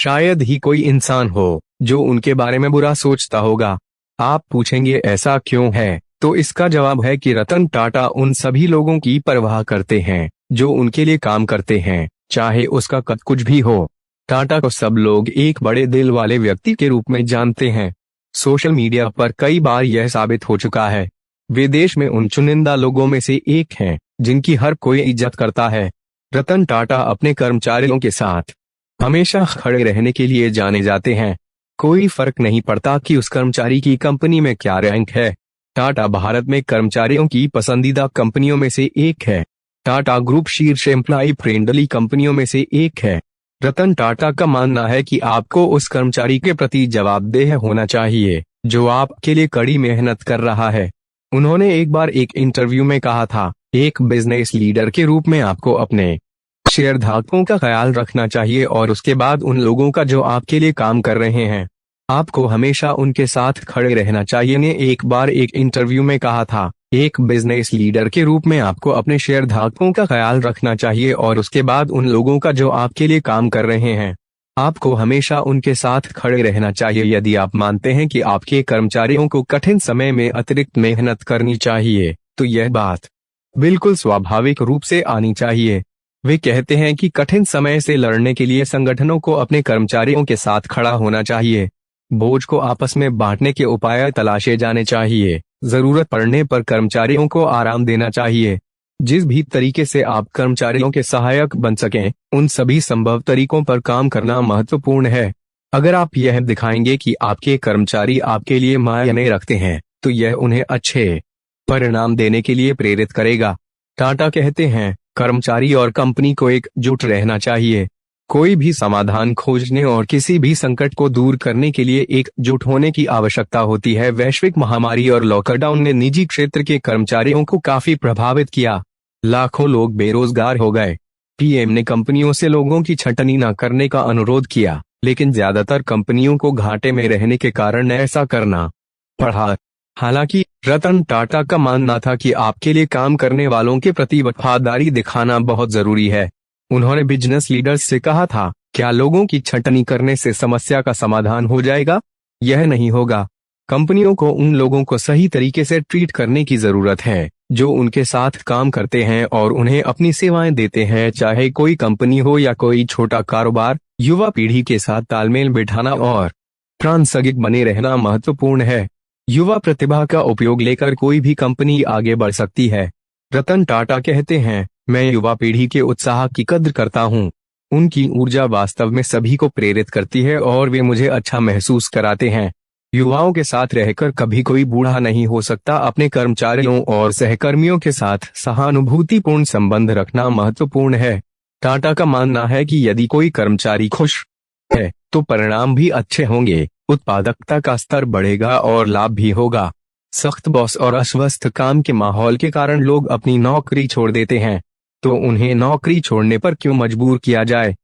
शायद ही कोई इंसान हो जो उनके बारे में बुरा सोचता होगा। आप पूछेंगे ऐसा क्यों है, तो इसका जवाब है कि रतन टाटा उन सभी लोगों की परवाह करते हैं जो उनके लिए काम करते हैं, चाहे उसका कद कुछ भी हो। टाटा को सब लोग एक बड़े दिल वाले व्यक्ति के रूप में जानते हैं। सोशल मीडिया पर कई बार यह साबित हो चुका है। वे देश में उन चुनिंदा लोगों में से एक हैं जिनकी हर कोई इज्जत करता है। रतन टाटा अपने कर्मचारियों के साथ हमेशा खड़े रहने के लिए जाने जाते हैं। कोई फर्क नहीं पड़ता कि उस कर्मचारी की कंपनी में क्या रैंक है। टाटा भारत में कर्मचारियों की पसंदीदा कंपनियों में से एक है। टाटा ग्रुप शीर्ष एम्प्लॉय फ्रेंडली कंपनियों में से एक है। रतन टाटा का मानना है कि आपको उस कर्मचारी के प्रति जवाबदेह होना चाहिए जो आपके लिए कड़ी मेहनत कर रहा है। उन्होंने एक बार एक इंटरव्यू में कहा था, एक बिजनेस लीडर के रूप में आपको अपने शेयरधारकों का ख्याल रखना चाहिए और उसके बाद उन लोगों का जो आपके लिए काम कर रहे हैं। आपको हमेशा उनके साथ खड़े रहना चाहिए। ने एक बार एक इंटरव्यू में कहा था, एक बिजनेस लीडर के रूप में आपको अपने शेयरधारकों का ख्याल रखना चाहिए और उसके बाद उन लोगों का जो आपके लिए काम कर रहे हैं। आपको हमेशा उनके साथ खड़े रहना चाहिए। यदि आप मानते हैं कि आपके कर्मचारियों को कठिन समय में अतिरिक्त मेहनत करनी चाहिए, तो यह बात बिल्कुल स्वाभाविक रूप से आनी चाहिए। वे कहते हैं कि कठिन समय से लड़ने के लिए संगठनों को अपने कर्मचारियों के साथ खड़ा होना चाहिए। बोझ को आपस में बांटने के उपाय तलाशे जाने चाहिए। जरूरत पड़ने पर कर्मचारियों को आराम देना चाहिए। जिस भी तरीके से आप कर्मचारियों के सहायक बन सकें, उन सभी संभव तरीकों पर काम करना महत्वपूर्ण है। अगर आप यह दिखाएंगे कि आपके कर्मचारी आपके लिए मायने रखते हैं, तो यह उन्हें अच्छे परिणाम देने के लिए प्रेरित करेगा। टाटा कहते हैं, कर्मचारी और कंपनी को एकजुट रहना चाहिए। कोई भी समाधान खोजने और किसी भी संकट को दूर करने के लिए एकजुट होने की आवश्यकता होती है। वैश्विक महामारी और लॉकडाउन ने निजी क्षेत्र के कर्मचारियों को काफी प्रभावित किया। लाखों लोग बेरोजगार हो गए। पीएम ने कंपनियों से लोगों की छंटनी न करने का अनुरोध किया, लेकिन ज्यादातर कंपनियों को घाटे में रहने के कारण ऐसा करना पड़ा। हालांकि रतन टाटा का मानना था कि आपके लिए काम करने वालों के प्रति वफादारी दिखाना बहुत जरूरी है। उन्होंने बिजनेस लीडर्स से कहा था, क्या लोगों की छंटनी करने से समस्या का समाधान हो जाएगा? यह नहीं होगा। कंपनियों को उन लोगों को सही तरीके से ट्रीट करने की जरूरत है जो उनके साथ काम करते हैं और उन्हें अपनी सेवाएं देते हैं, चाहे कोई कंपनी हो या कोई छोटा कारोबार। युवा पीढ़ी के साथ तालमेल बिठाना और प्रासंगिक बने रहना महत्वपूर्ण है। युवा प्रतिभा का उपयोग लेकर कोई भी कंपनी आगे बढ़ सकती है। रतन टाटा कहते हैं, मैं युवा पीढ़ी के उत्साह की कद्र करता हूँ। उनकी ऊर्जा वास्तव में सभी को प्रेरित करती है और वे मुझे अच्छा महसूस कराते हैं। युवाओं के साथ रहकर कभी कोई बूढ़ा नहीं हो सकता। अपने कर्मचारियों और सहकर्मियों के साथ सहानुभूतिपूर्ण संबंध रखना महत्वपूर्ण है। टाटा का मानना है कि यदि कोई कर्मचारी खुश है, तो परिणाम भी अच्छे होंगे, उत्पादकता का स्तर बढ़ेगा और लाभ भी होगा। सख्त बॉस और अस्वस्थ काम के माहौल के कारण लोग अपनी नौकरी छोड़ देते हैं, तो उन्हें नौकरी छोड़ने पर क्यों मजबूर किया जाए?